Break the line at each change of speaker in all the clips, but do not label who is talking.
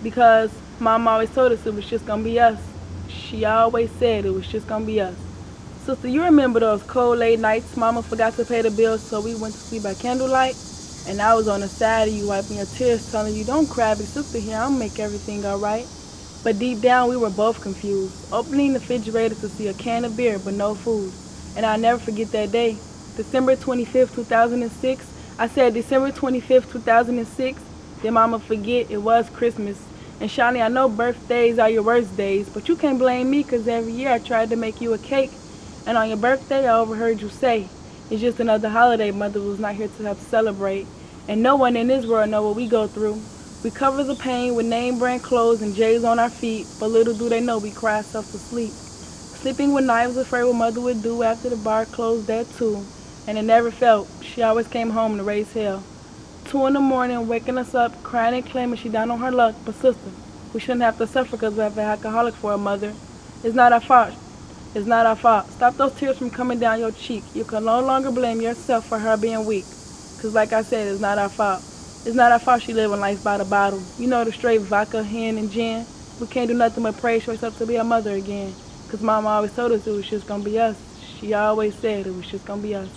because Mom always told us it was just gonna be us. She always said it was just gonna be us. Sister, you remember those cold late nights Mama forgot to pay the bills so we went to sleep by candlelight? And I was on the side of you wiping your tears telling you, don't cry, big sister here, I'll make everything alright. But deep down we were both confused, opening the refrigerator to see a can of beer but no food. And I'll never forget that day. December 25th, 2006. I said December 25th, 2006. Did Mama forget it was Christmas? And Shawnee, I know birthdays are your worst days, but you can't blame me because every year I tried to make you a cake. And on your birthday, I overheard you say, it's just another holiday Mother was not here to help celebrate. And no one in this world know what we go through. We cover the pain with name brand clothes and J's on our feet, but little do they know we cry ourselves to sleep. Sleeping with knives, afraid what Mother would do after the bar closed at 2. And it never felt. She always came home to raise hell. 2 in the morning, waking us up, crying and claiming she down on her luck. But sister, we shouldn't have to suffer because we have an alcoholic for a mother. It's not our fault. It's not our fault. Stop those tears from coming down your cheek. You can no longer blame yourself for her being weak. Because like I said, it's not our fault. It's not our fault she living life by the bottle. You know the straight vodka, hen, and gin. We can't do nothing but praise herself to be a mother again. Because Mama always told us it was just going to be us. She always said it was just going to be us.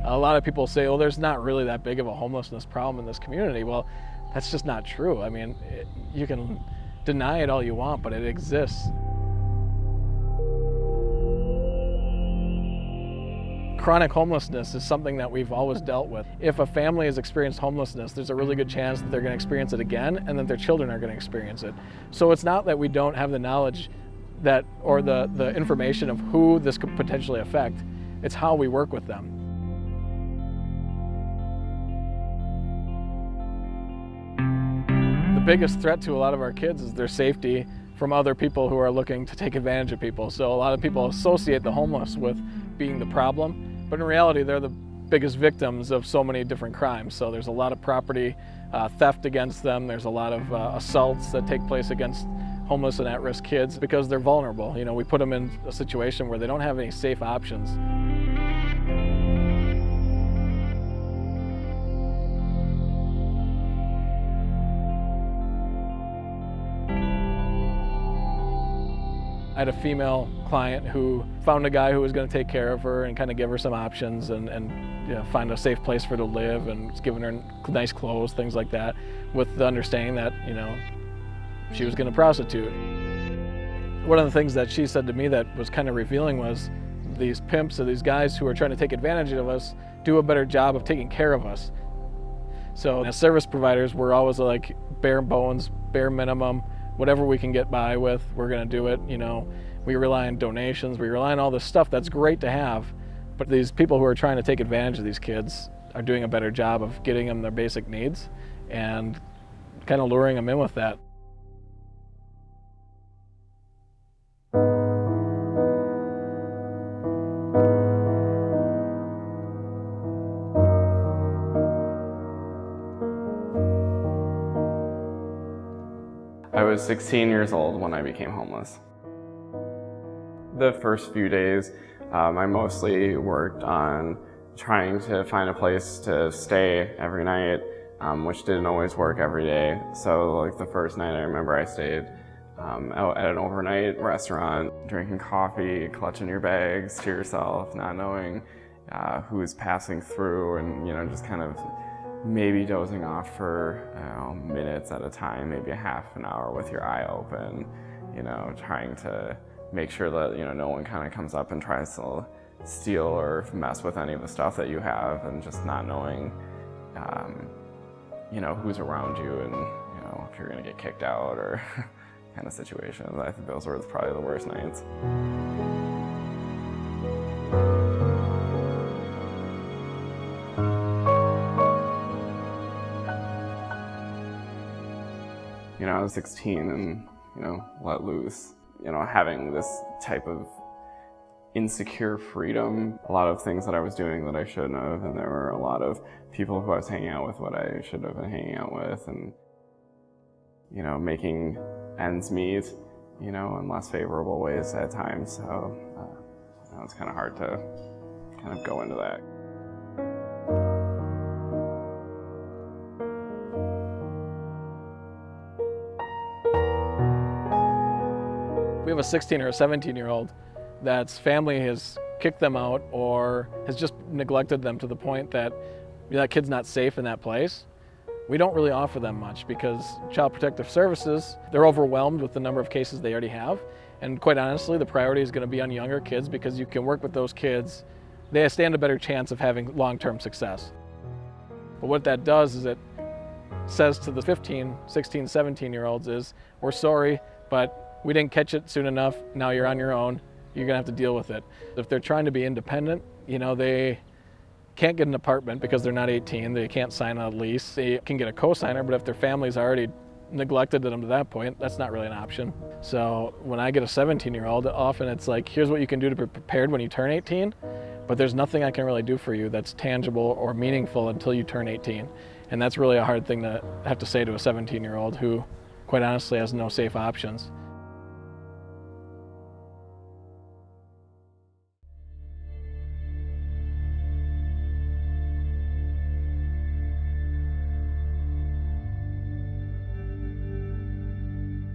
A lot of people say, well, there's not really that big of a homelessness problem in this community. Well, that's just not true. I mean, you can deny it all you want, but it exists. Chronic homelessness is something that we've always dealt with. If a family has experienced homelessness, there's a really good chance that they're going to experience it again and that their children are going to experience it. So it's not that we don't have the knowledge that or the information of who this could potentially affect. It's how we work with them. The biggest threat to a lot of our kids is their safety from other people who are looking to take advantage of people. So a lot of people associate the homeless with being the problem, but in reality they're the biggest victims of so many different crimes. So there's a lot of property theft against them. There's a lot of assaults that take place against homeless and at-risk kids because they're vulnerable. You know, we put them in a situation where they don't have any safe options. I had a female client who found a guy who was going to take care of her and kind of give her some options and you know, find a safe place for her to live and giving her nice clothes, things like that, with the understanding that, you know, she was going to prostitute. One of the things that she said to me that was kind of revealing was these pimps or these guys who are trying to take advantage of us do a better job of taking care of us. So as service providers, we're always like bare bones, bare minimum, whatever we can get by with, we're going to do it. You know, we rely on donations, we rely on all this stuff that's great to have, but these people who are trying to take advantage of these kids are doing a better job of getting them their basic needs and kind of luring them in with that.
I was 16 years old when I became homeless. The first few days, I mostly worked on trying to find a place to stay every night, which didn't always work every day. So like the first night I remember I stayed out at an overnight restaurant, drinking coffee, clutching your bags to yourself, not knowing who was passing through, and just kind of maybe dozing off for minutes at a time, maybe a half an hour with your eye open, trying to make sure that no one kind of comes up and tries to steal or mess with any of the stuff that you have, and just not knowing who's around you, and if you're going to get kicked out or kind of situations. I think those were probably the worst nights. I was 16 and, let loose. Having this type of insecure freedom, a lot of things that I was doing that I shouldn't have, and there were a lot of people who I was hanging out with what I should have been hanging out with, and, making ends meet, in less favorable ways at times. So it's kind of hard to kind of go into that.
We have a 16 or a 17-year-old that's family has kicked them out or has just neglected them to the point that that kid's not safe in that place. We don't really offer them much because Child Protective Services, they're overwhelmed with the number of cases they already have. And quite honestly, the priority is going to be on younger kids because you can work with those kids. They stand a better chance of having long-term success. But what that does is it says to the 15, 16, 17-year-olds is, we're sorry, but we didn't catch it soon enough. Now you're on your own. You're going to have to deal with it. If they're trying to be independent, they can't get an apartment because they're not 18. They can't sign a lease. They can get a co-signer, but if their family's already neglected them to that point, that's not really an option. So when I get a 17-year-old, often it's like, here's what you can do to be prepared when you turn 18, but there's nothing I can really do for you that's tangible or meaningful until you turn 18. And that's really a hard thing to have to say to a 17-year-old who, quite honestly, has no safe options.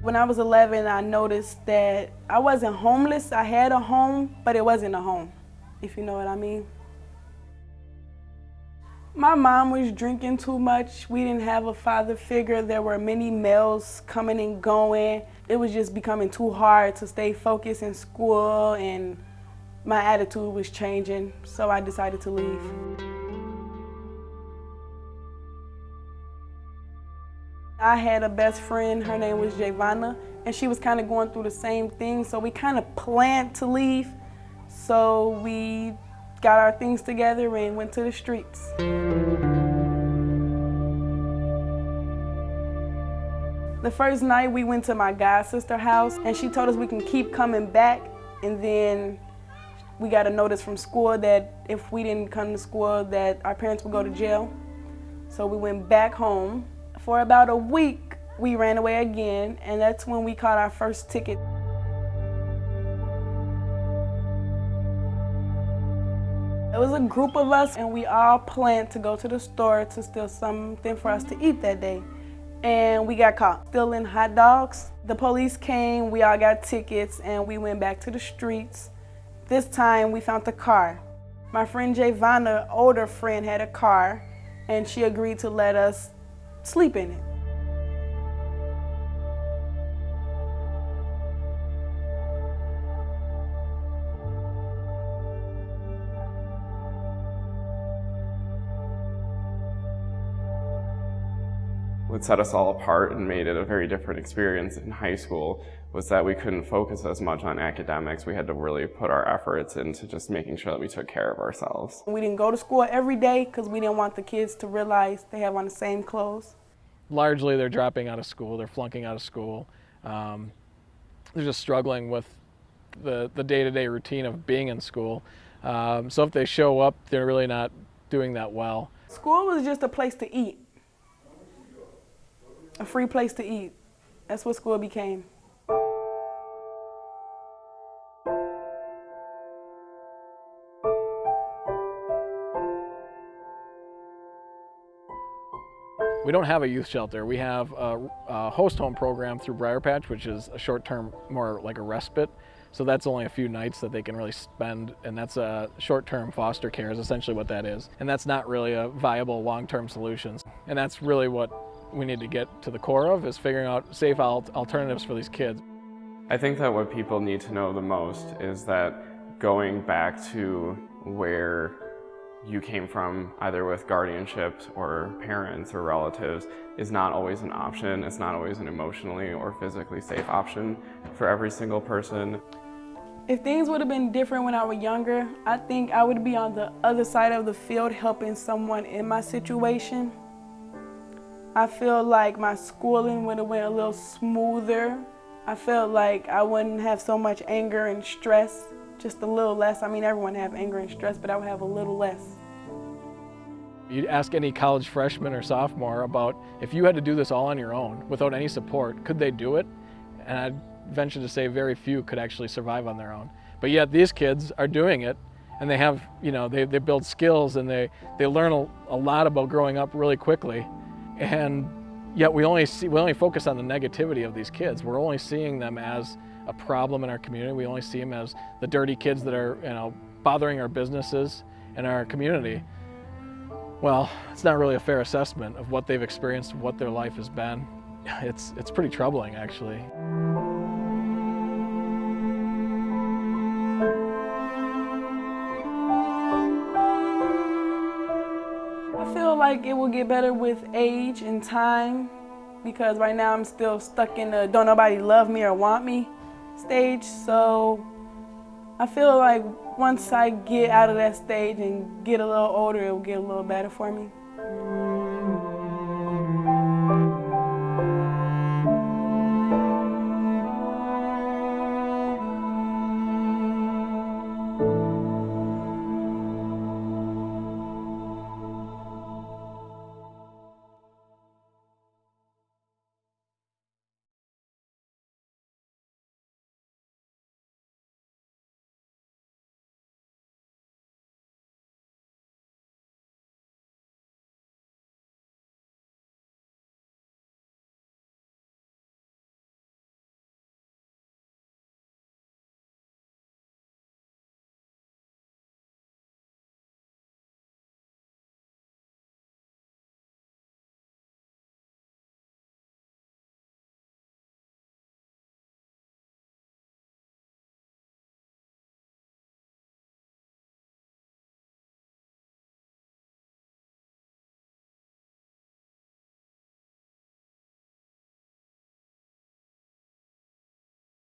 When I was 11, I noticed that I wasn't homeless. I had a home, but it wasn't a home, if you know what I mean. My mom was drinking too much. We didn't have a father figure. There were many males coming and going. It was just becoming too hard to stay focused in school, and my attitude was changing, so I decided to leave. I had a best friend, her name was Javonna, and she was kind of going through the same thing, so we kind of planned to leave. So we got our things together and went to the streets. The first night we went to my god sister's house, and she told us we can keep coming back, and then we got a notice from school that if we didn't come to school that our parents would go to jail. So we went back home. For about a week, we ran away again, and that's when we caught our first ticket. It was a group of us, and we all planned to go to the store to steal something for us to eat that day. And we got caught stealing hot dogs. The police came, we all got tickets, and we went back to the streets. This time, we found the car. My friend Javonna, older friend, had a car, and she agreed to let us sleep in it.
What set us all apart and made it a very different experience in high school was that we couldn't focus as much on academics. We had to really put our efforts into just making sure that we took care of ourselves.
We didn't go to school every day because we didn't want the kids to realize they have on the same clothes.
Largely, they're dropping out of school, they're flunking out of school. They're just struggling with the day-to-day routine of being in school. So if they show up, they're really not doing that well.
School was just a place to eat. A free place to eat. That's what school became.
We don't have a youth shelter. We have a host home program through Briar Patch, which is a short-term, more like a respite. So that's only a few nights that they can really spend, and that's a short-term foster care is essentially what that is. And that's not really a viable long-term solution. And that's really what we need to get to the core of, is figuring out safe alternatives for these kids.
I think that what people need to know the most is that going back to where you came from, either with guardianships or parents or relatives, is not always an option. It's not always an emotionally or physically safe option for every single person.
If things would have been different when I was younger, I think I would be on the other side of the field helping someone in my situation. I feel like my schooling would have went a little smoother. I felt like I wouldn't have so much anger and stress, just a little less. I mean, everyone have anger and stress, but I would have a little less.
You ask any college freshman or sophomore about if you had to do this all on your own without any support, could they do it? And I'd venture to say very few could actually survive on their own. But yet these kids are doing it, and they have, they build skills, and they learn a lot about growing up really quickly. And yet we only focus on the negativity of these kids. We're only seeing them as a problem in our community. We only see them as the dirty kids that are, bothering our businesses and our community. Well, it's not really a fair assessment of what they've experienced, what their life has been. It's pretty troubling, actually.
I feel like it will get better with age and time, because right now I'm still stuck in the don't nobody love me or want me stage. So I feel like once I get out of that stage and get a little older, it will get a little better for me.